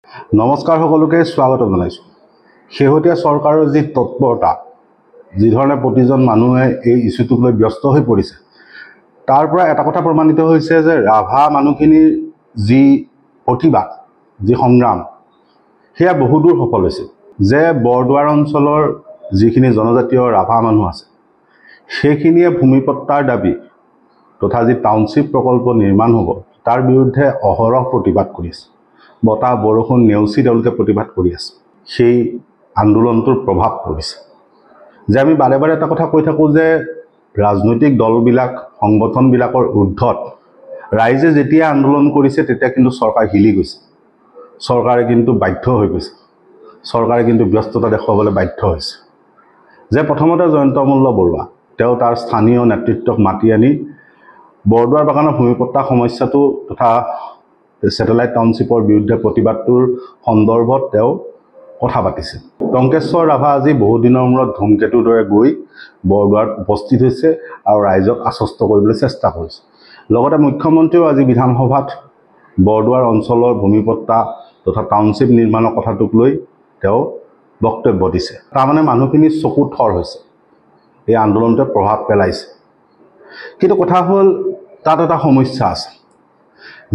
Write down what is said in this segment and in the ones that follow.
নমস্কাৰ সকলোকে স্বাগত জনাইছোঁ। শেহতীয়া চৰকাৰৰ যি তৎপৰতা, যি ধৰণে প্ৰতিজন মানুহে এই ইস্যুটোক লৈ ব্যস্ত হৈ পৰিছে, তাৰ পৰা এটা কথা প্ৰমাণিত হৈছে যে ৰাভা মানুহখিনিৰ যি প্ৰতিবাদ, যি সংগ্ৰাম, সেয়া বহুদূৰ সফল হৈছে। যে বৰদুৱাৰ অঞ্চলৰ যিখিনি জনজাতীয় ৰাভা মানুহ আছে, সেইখিনিয়ে ভূমিপট্টাৰ দাবী তথা যি টাউনশ্বিপ প্ৰকল্প নিৰ্মাণ হ'ব, তাৰ বিৰুদ্ধে অহৰহ প্ৰতিবাদ কৰি আছে। বতাহ বৰষুণ নেওচি তেওঁলোকে প্ৰতিবাদ কৰি আছে। সেই আন্দোলনটোৰ প্ৰভাৱ পৰিছে। যে আমি বাৰে বাৰে এটা কথা কৈ থাকোঁ যে ৰাজনৈতিক দলবিলাক, সংগঠনবিলাকৰ ঊৰ্ধত ৰাইজে যেতিয়া আন্দোলন কৰিছে, তেতিয়া কিন্তু চৰকাৰ হিলি গৈছে। চৰকাৰে কিন্তু বাধ্য হৈ গৈছে। চৰকাৰে কিন্তু ব্যস্ততা দেখুৱাবলৈ বাধ্য হৈছে। যে প্ৰথমতে জয়ন্ত মল্ল বৰুৱা, তেওঁ তাৰ স্থানীয় নেতৃত্বক মাতি আনি বৰদুৱাৰ বাগানৰ ভূমিপট্টা সমস্যাটো তথা ছেটেলাইট টাউনশ্বিপৰ বিৰুদ্ধে প্ৰতিবাদটোৰ সন্দৰ্ভত তেওঁ কথা পাতিছে। টংকেশ্বৰ ৰাভা আজি বহুদিনৰ মূৰত ধূমকেতুৰ দৰে গৈ বৰদুৱাৰত উপস্থিত হৈছে আৰু ৰাইজক আশ্বস্ত কৰিবলৈ চেষ্টা কৰিছে। লগতে মুখ্যমন্ত্ৰীও আজি বিধানসভাত বৰদুৱাৰ অঞ্চলৰ ভূমিপট্টা তথা টাউনশ্বিপ নিৰ্মাণৰ কথাটোক লৈ তেওঁ বক্তব্য দিছে। তাৰমানে মানুহখিনি চকু থৰ হৈছে, এই আন্দোলনটোৱে প্ৰভাৱ পেলাইছে। কিন্তু কথা হ'ল, তাত এটা সমস্যা আছে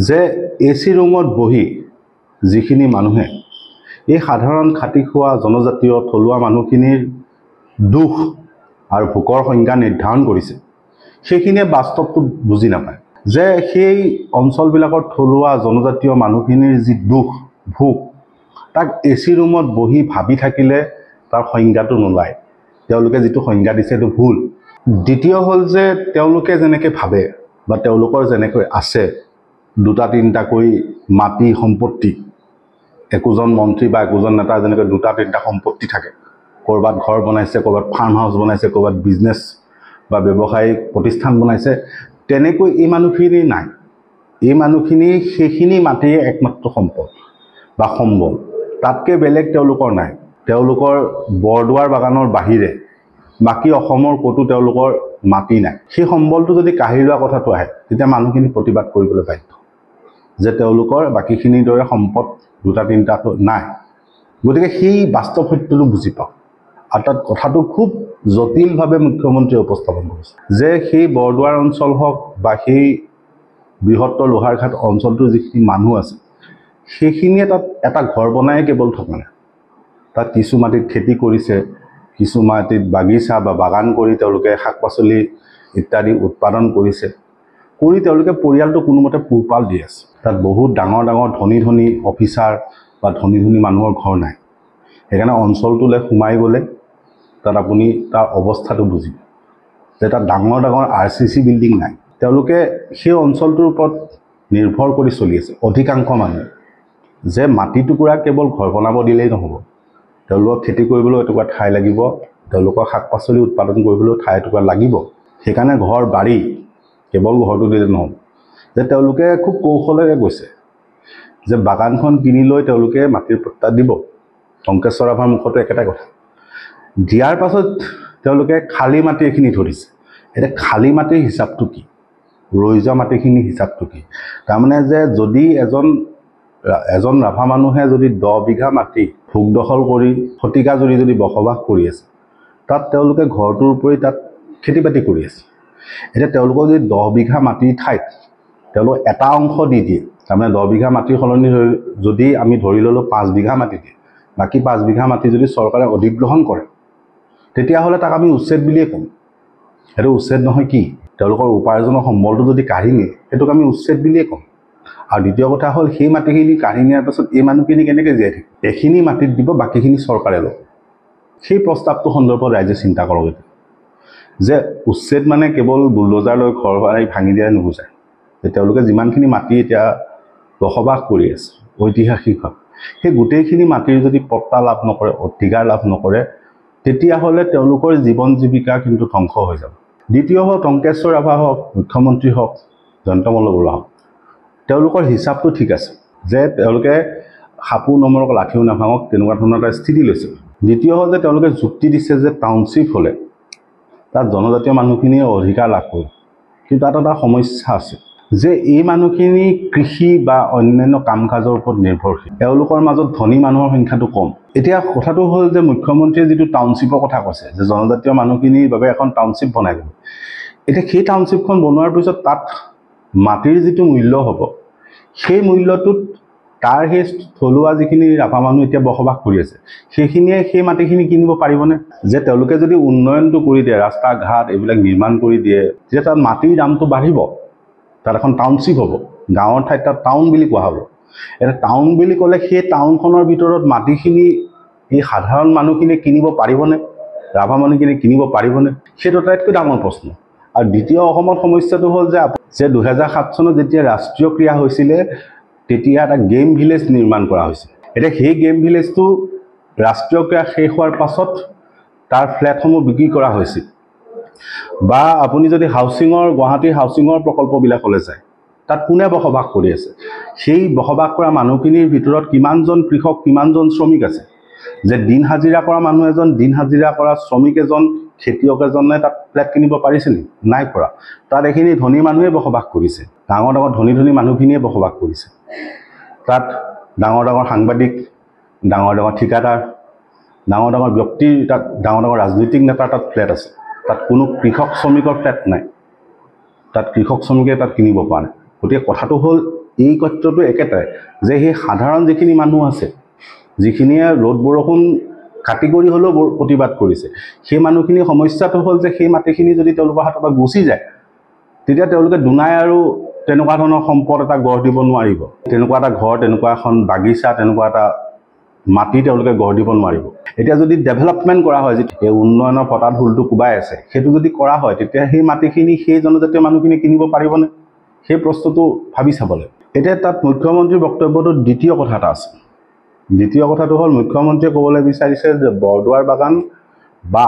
যে AC ৰুমত বহি যিখিনি মানুহে এই সাধাৰণ খাটি খোৱা জনজাতীয় থলুৱা মানুহখিনিৰ দুখ আৰু ভোকৰ সংজ্ঞা নিৰ্ধাৰণ কৰিছে, সেইখিনিয়ে বাস্তৱটো বুজি নাপায়। যে সেই অঞ্চলবিলাকৰ থলুৱা জনজাতীয় মানুহখিনিৰ যি দুখ ভোক, তাক AC ৰুমত বহি ভাবি থাকিলে তাৰ সংজ্ঞাটো নোলায়। তেওঁলোকে যিটো সংজ্ঞা দিছে সেইটো ভুল। দ্বিতীয় হ'ল যে তেওঁলোকে যেনেকৈ ভাবে বা তেওঁলোকৰ যেনেকৈ আছে দুটা তিনিটাকৈ মাটি সম্পত্তি, একোজন মন্ত্ৰী বা একোজন নেতাৰ যেনেকৈ দুটা তিনিটা সম্পত্তি থাকে, ক'ৰবাত ঘৰ বনাইছে, ক'ৰবাত ফাৰ্ম হাউচ বনাইছে, ক'ৰবাত বিজনেছ বা ব্যৱসায়িক প্ৰতিষ্ঠান বনাইছে, তেনেকৈ এই মানুহখিনি নাই। এই মানুহখিনি সেইখিনি মাটিয়ে একমাত্ৰ সম্পদ বা সম্বল, তাতকৈ বেলেগ তেওঁলোকৰ নাই। তেওঁলোকৰ বৰদুৱাৰ বাগানৰ বাহিৰে বাকী অসমৰ ক'তো তেওঁলোকৰ মাটি নাই। সেই সম্বলটো যদি কাঢ়ি লোৱা কথাটো আহে, তেতিয়া মানুহখিনি প্ৰতিবাদ কৰিবলৈ বাধ্য যে তেওঁলোকৰ বাকীখিনিৰ দৰে সম্পদ দুটা তিনিটাটো নাই। গতিকে সেই বাস্তৱ সত্যটো বুজি পাওঁ। আৰু তাত কথাটো খুব জটিলভাৱে মুখ্যমন্ত্ৰীয়ে উপস্থাপন কৰিছে যে সেই বৰদুৱাৰ অঞ্চল হওক বা সেই বৃহত্তৰ লোহাৰঘাট অঞ্চলটোৰ যিখিনি মানুহ আছে, সেইখিনিয়ে তাত এটা ঘৰ বনাই কেৱল থকা নাই। তাত কিছু মাটিত খেতি কৰিছে, কিছু মাটিত বাগিচা বা বাগান কৰি তেওঁলোকে শাক পাচলি ইত্যাদি উৎপাদন কৰিছে, কৰি তেওঁলোকে পৰিয়ালটো কোনোমতে পোহপাল দি আছে। তাত বহুত ডাঙৰ ডাঙৰ ধনী ধনী অফিচাৰ বা ধনী ধনী মানুহৰ ঘৰ নাই। সেইকাৰণে অঞ্চলটোলৈ সোমাই গ'লে তাত আপুনি তাৰ অৱস্থাটো বুজিব যে তাত ডাঙৰ ডাঙৰ RCC বিল্ডিং নাই। তেওঁলোকে সেই অঞ্চলটোৰ ওপৰত নিৰ্ভৰ কৰি চলি আছে অধিকাংশ মানুহে, যে মাটি টুকুৰা কেৱল ঘৰ বনাব দিলেই নহ'ব, তেওঁলোকক খেতি কৰিবলৈ এটুকুৰা ঠাই লাগিব, তেওঁলোকক শাক পাচলি উৎপাদন কৰিবলৈও ঠাই এটুকুৰা লাগিব। সেইকাৰণে ঘৰ বাৰী কেৱল ঘৰটো দিলে নহ'ব। যে তেওঁলোকে খুব কৌশলেৰে গৈছে যে বাগানখন কিনি লৈ তেওঁলোকে মাটিৰ পট্টা দিব। টংকেশ্বৰ ৰাভাৰ মুখতো একেটা কথা। দিয়াৰ পাছত তেওঁলোকে খালী মাটি এইখিনি ধৰিছে। এতিয়া খালী মাটিৰ হিচাপটো কি, ৰৈ যোৱা মাটিখিনিৰ হিচাপটো কি? তাৰমানে যে যদি এজন ৰাভা মানুহে যদি 10 বিঘা মাটি ভোগ দখল কৰি শতিকা জুৰি যদি বসবাস কৰি আছে, তাত তেওঁলোকে ঘৰটোৰ উপৰি তাত খেতি বাতি কৰি আছে। এতিয়া তেওঁলোকক যদি 10 বিঘা মাটিৰ ঠাইত তেওঁলোকক এটা অংশ দি দিয়ে, তাৰমানে 10 বিঘা মাটিৰ সলনি যদি আমি ধৰি ল'লোঁ 5 বিঘা মাটি দিয়ে, বাকী 5 বিঘা মাটি যদি চৰকাৰে অধিগ্ৰহণ কৰে, তেতিয়াহ'লে তাক আমি উচ্ছেদ বুলিয়ে ক'ম। সেইটো উচ্ছেদ নহয় কি, তেওঁলোকৰ উপাৰ্জনৰ সম্বলটো যদি কাঢ়ি নিয়ে, সেইটোক আমি উচ্ছেদ বুলিয়ে ক'ম। আৰু দ্বিতীয় কথা হ'ল, সেই মাটিখিনি কাঢ়ি নিয়াৰ পাছত এই মানুহখিনি কেনেকৈ জীয়াই থাকে? এইখিনি মাটিত দিব, বাকীখিনি চৰকাৰে ল'ব। সেই প্ৰস্তাৱটো সন্দৰ্ভত ৰাইজে চিন্তা কৰক। যে উচ্ছেদ মানে কেৱল বুলডোজাৰ লৈ ঘৰ ভাঙি দিয়াই নুবুজায়। যে তেওঁলোকে যিমানখিনি মাটি এতিয়া বসবাস কৰি আছে ঐতিহাসিকভাৱে, সেই গোটেইখিনি মাটিৰ যদি পট্টা লাভ নকৰে, অধিকাৰ লাভ নকৰে, তেতিয়াহ'লে তেওঁলোকৰ জীৱন জীৱিকা কিন্তু ধ্বংস হৈ যাব। দ্বিতীয় হ'ল, টংকেশ্বৰ ৰাভা হওক, মুখ্যমন্ত্ৰী হওক, জয়ন্ত মল্ল বৰুৱা হওক, তেওঁলোকৰ হিচাপটো ঠিক আছে যে তেওঁলোকে সাপো নমৰক লাঠিও নাভাঙক, তেনেকুৱা ধৰণৰ এটা স্থিতি লৈছে। দ্বিতীয় হ'ল যে তেওঁলোকে যুক্তি দিছে যে টাউনশ্বিপ হ'লে তাত জনজাতীয় মানুহখিনিয়ে অধিকাৰ লাভ কৰিব। কিন্তু তাত এটা সমস্যা আছে যে এই মানুহখিনি কৃষি বা অন্যান্য কাম কাজৰ ওপৰত নিৰ্ভৰশীল, তেওঁলোকৰ মাজত ধনী মানুহৰ সংখ্যাটো কম। এতিয়া কথাটো হ'ল যে মুখ্যমন্ত্ৰীয়ে যিটো টাউনশ্বিপৰ কথা কৈছে যে জনজাতীয় মানুহখিনিৰ বাবে এখন টাউনশ্বিপ বনাই দিব, এতিয়া সেই টাউনশ্বিপখন বনোৱাৰ পিছত তাত মাটিৰ যিটো মূল্য হ'ব, সেই মূল্যটোত তাৰ সেই থলুৱা যিখিনি ৰাভা মানুহ এতিয়া বসবাস কৰি আছে সেইখিনিয়ে সেই মাটিখিনি কিনিব পাৰিবনে? যে তেওঁলোকে যদি উন্নয়নটো কৰি দিয়ে, ৰাস্তা ঘাট এইবিলাক নিৰ্মাণ কৰি দিয়ে, তেতিয়া তাত মাটিৰ দামটো বাঢ়িব, তাত এখন টাউনশ্বিপ হ'ব, গাঁৱৰ ঠাইত তাত টাউন বুলি কোৱা হ'ব। এটা টাউন বুলি ক'লে সেই টাউনখনৰ ভিতৰত মাটিখিনি এই সাধাৰণ মানুহখিনিয়ে কিনিব পাৰিবনে? ৰাভা মানুহখিনিয়ে কিনিব পাৰিবনে? সেইটো আটাইতকৈ ডাঙৰ প্ৰশ্ন। আৰু দ্বিতীয় অসমত সমস্যাটো হ'ল যে 2007 চনত যেতিয়া ৰাষ্ট্ৰীয় ক্ৰীড়া হৈছিলে তেতিয়া এটা গেম ভিলেজ নিৰ্মাণ কৰা হৈছিল। এতিয়া সেই গেম ভিলেজটো ৰাষ্ট্ৰীয় ক্ৰীড়া শেষ হোৱাৰ পাছত তাৰ ফ্লেটসমূহ বিক্ৰী কৰা হৈছিল। বা আপুনি যদি গুৱাহাটীৰ হাউচিঙৰ প্ৰকল্পবিলাকলৈ যায়, তাত কোনে বসবাস কৰি আছে? সেই বসবাস কৰা মানুহখিনিৰ ভিতৰত কিমানজন কৃষক, কিমানজন শ্ৰমিক আছে? যে দিন হাজিৰা কৰা মানুহ এজন, দিন হাজিৰা কৰা শ্ৰমিক এজন, খেতিয়ক এজনে তাত ফ্লেট কিনিব পাৰিছে নেকি? নাই পৰা। তাত এইখিনি ধনী মানুহে বসবাস কৰিছে, ডাঙৰ ডাঙৰ ধনী মানুহখিনিয়ে বসবাস কৰিছে। তাত ডাঙৰ ডাঙৰ সাংবাদিক, ডাঙৰ ডাঙৰ ঠিকাদাৰ, ডাঙৰ ডাঙৰ ব্যক্তিৰ, তাত ডাঙৰ ডাঙৰ ৰাজনৈতিক নেতাৰ তাত ফ্লেট আছে। তাত কোনো কৃষক শ্ৰমিকৰ ফ্লেট নাই, তাত কৃষক শ্ৰমিকে তাত কিনিব পৰা নাই। গতিকে কথাটো হ'ল এই ক্ষেত্ৰটো একেটাই যে সেই সাধাৰণ যিখিনি মানুহ আছে, যিখিনিয়ে ৰ'দ বৰষুণ কাটি কৰি হ'লেও প্ৰতিবাদ কৰিছে, সেই মানুহখিনিৰ সমস্যাটো হ'ল যে সেই মাটিখিনি যদি তেওঁলোকৰ হাতৰ পৰা গুচি যায়, তেতিয়া তেওঁলোকে দুনাই আৰু তেনেকুৱা ধৰণৰ সম্পদ এটা গঢ় দিব নোৱাৰিব। তেনেকুৱা এটা ঘৰ, তেনেকুৱা এখন বাগিচা, তেনেকুৱা এটা মাটি তেওঁলোকে গঢ় দিব নোৱাৰিব। এতিয়া যদি ডেভেলপমেণ্ট কৰা হয়, যেতিয়া উন্নয়নৰ পতাত ঢোলটো কোবাই আছে, সেইটো যদি কৰা হয়, তেতিয়া সেই মাটিখিনি সেই জনজাতীয় মানুহখিনি কিনিব পাৰিবনে? সেই প্ৰশ্নটো ভাবি চাব লাগে। এতিয়া তাত মুখ্যমন্ত্ৰীৰ বক্তব্যটোত দ্বিতীয় কথা এটা আছে। দ্বিতীয় কথাটো হ'ল মুখ্যমন্ত্ৰীয়ে ক'বলৈ বিচাৰিছে যে বৰদোৱাৰ বাগান বা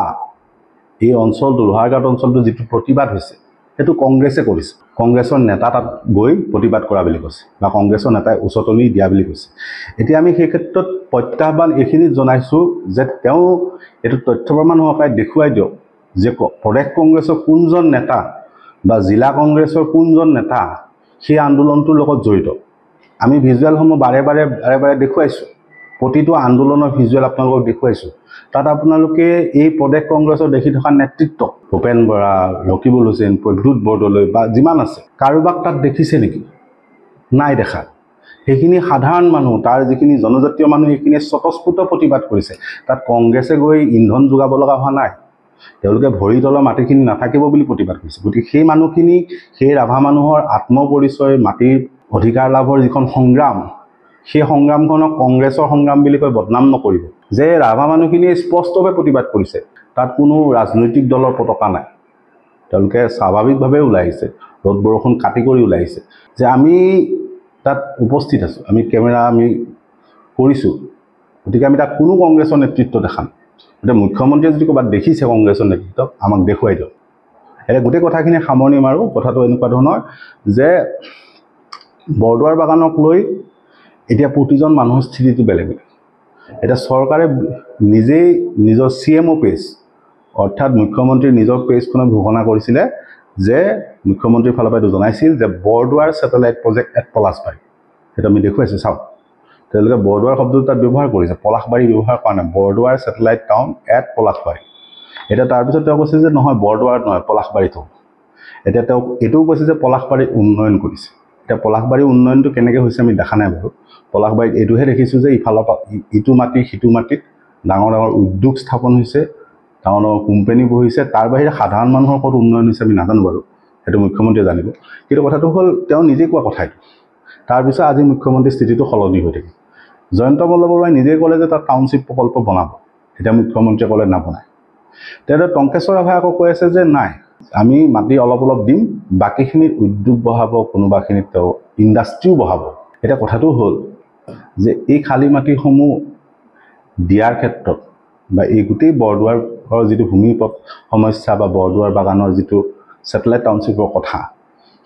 এই অঞ্চলটো, লোহাৰঘাট অঞ্চলটো যিটো প্ৰতিবাদ হৈছে সেইটো কংগ্ৰেছে কৰিছে। কংগ্ৰেছৰ নেতা তাত গৈ প্ৰতিবাদ কৰা বুলি কৈছে বা কংগ্ৰেছৰ নেতাই উচতনি দিয়া বুলি কৈছে। এতিয়া আমি সেই ক্ষেত্ৰত প্ৰত্যাহ্বান এইখিনিত জনাইছোঁ যে তেওঁ এইটো তথ্য প্ৰমাণ সহকাৰে দেখুৱাই দিয়ক যে প্ৰদেশ কংগ্ৰেছৰ কোনজন নেতা বা জিলা কংগ্ৰেছৰ কোনজন নেতা সেই আন্দোলনটোৰ লগত জড়িত। আমি ভিজুৱেলসমূহ বাৰে বাৰে দেখুৱাইছোঁ, প্ৰতিটো আন্দোলনৰ ভিজুৱেল আপোনালোকক দেখুৱাইছোঁ। তাত আপোনালোকে এই প্ৰদেশ কংগ্ৰেছৰ দেখি থকা নেতৃত্ব, ভূপেন বৰা, ৰকিবুল হুছেইন, প্ৰদ্যুৎ বৰদলৈ বা যিমান আছে, কাৰোবাক তাত দেখিছে নেকি? নাই দেখা। সেইখিনি সাধাৰণ মানুহ, তাৰ যিখিনি জনজাতীয় মানুহ, সেইখিনিয়ে স্বতঃস্ফূৰ্ত প্ৰতিবাদ কৰিছে। তাত কংগ্ৰেছে গৈ ইন্ধন যোগাব লগা হোৱা নাই, তেওঁলোকে ভৰি তলৰ মাটিখিনি নাথাকিব বুলি প্ৰতিবাদ কৰিছে। গতিকে সেই মানুহখিনি, সেই ৰাভা মানুহৰ আত্মপৰিচয়, মাটিৰ অধিকাৰ লাভৰ যিখন সংগ্ৰাম, সেই সংগ্ৰামখনক কংগ্ৰেছৰ সংগ্ৰাম বুলি কৈ বদনাম নকৰিব। যে ৰাভা মানুহখিনিয়ে স্পষ্টভাৱে প্ৰতিবাদ কৰিছে, তাত কোনো ৰাজনৈতিক দলৰ পতাকা নাই, তেওঁলোকে স্বাভাৱিকভাৱে ওলাই আহিছে, ৰ'দ বৰষুণ কাটি কৰি ওলাই আহিছে যে আমি তাত উপস্থিত আছোঁ, আমি কেমেৰা আমি কৰিছোঁ, গতিকে আমি তাত কোনো কংগ্ৰেছৰ নেতৃত্ব দেখা নাই। এতিয়া মুখ্যমন্ত্ৰীয়ে যদি ক'ৰবাত দেখিছে কংগ্ৰেছৰ নেতৃত্বক, আমাক দেখুৱাই দিয়ক। এতিয়া গোটেই কথাখিনি সামৰণি মাৰোঁ। কথাটো এনেকুৱা ধৰণৰ যে বৰদোৱাৰ বাগানক লৈ এতিয়া প্ৰতিজন মানুহৰ স্থিতিটো বেলেগ বেলেগ। এতিয়া চৰকাৰে নিজেই নিজৰ CMO পেজ, অৰ্থাৎ মুখ্যমন্ত্ৰীৰ নিজৰ পেজখনত ঘোষণা কৰিছিলে যে মুখ্যমন্ত্ৰীৰ ফালৰ পৰা এইটো জনাইছিল যে বৰদোৱাৰ ছেটেলাইট প্ৰজেক্ট এট পলাশবাৰী। সেইটো আমি দেখুৱাইছোঁ, চাওক। তেওঁলোকে বৰদোৱাৰ শব্দটো তাত ব্যৱহাৰ কৰিছে, পলাশবাৰী ব্যৱহাৰ কৰা নাই, বৰদোৱাৰ ছেটেলাইট টাউন এট পলাশবাৰী। এতিয়া তাৰপিছত তেওঁ কৈছে যে নহয়, বৰদোৱাৰত নহয়, পলাশবাৰীত হ'ব। এতিয়া তেওঁ এইটোও কৈছে যে পলাশবাৰীত উন্নয়ন কৰিছে। এতিয়া পলাশবাৰীৰ উন্নয়নটো কেনেকৈ হৈছে আমি দেখা নাই বাৰু। পলাশবাৰীত এইটোহে দেখিছোঁ যে ইফালৰ পৰা ইটো মাটি সিটো মাটিত ডাঙৰ ডাঙৰ উদ্যোগ স্থাপন হৈছে, ডাঙৰ ডাঙৰ কোম্পানী বহিছে। তাৰ বাহিৰে সাধাৰণ মানুহৰ ক'ত উন্নয়ন হৈছে আমি নাজানো বাৰু, সেইটো মুখ্যমন্ত্ৰীয়ে জানিব। কিন্তু কথাটো হ'ল তেওঁ নিজে কোৱা কথা এইটো। তাৰপিছত আজি মুখ্যমন্ত্ৰীৰ স্থিতিটো সলনি হৈ থাকে। জয়ন্ত মল্লবৰুৱাই নিজেই ক'লে যে তাত টাউনশ্বিপ প্ৰকল্প বনাব, এতিয়া মুখ্যমন্ত্ৰীয়ে ক'লে নবনায়। তেনেদৰে টংকেশ্বৰ ৰাভাই আকৌ কৈ আছে যে নাই, আমি মাটি অলপ অলপ দিম, বাকীখিনিত উদ্যোগ বহাব, কোনোবাখিনিত তেওঁ ইণ্ডাষ্ট্ৰিও বহাব। এতিয়া কথাটো হ'ল যে এই খালী মাটিসমূহ দিয়াৰ ক্ষেত্ৰত বা এই গোটেই বৰদোৱাৰৰ যিটো ভূমিপথ সমস্যা বা বৰদোৱাৰ বাগানৰ যিটো ছেটেলাইট টাউনশ্বিপৰ কথা,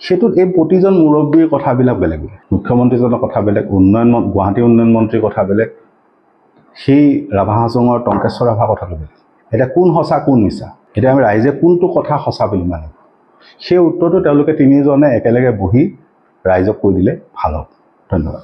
সেইটোত এই প্ৰতিজন মুৰব্বীৰ কথাবিলাক বেলেগ বেলেগ। মুখ্যমন্ত্ৰীজনৰ কথা বেলেগ, গুৱাহাটী উন্নয়ন মন্ত্ৰীৰ কথা বেলেগ, সেই ৰাভা হাছঙৰ টংকেশ্বৰ ৰাভা কথাটো বেলেগ। এতিয়া কোন সঁচা কোন মিছা, এতিয়া আমি ৰাইজে কোনটো কথা সঁচা বুলি মানিম, সেই উত্তৰটো তেওঁলোকে তিনিজনে একেলগে বহি ৰাইজক কৈ দিলে ভাল হ'ব। ধন্যবাদ।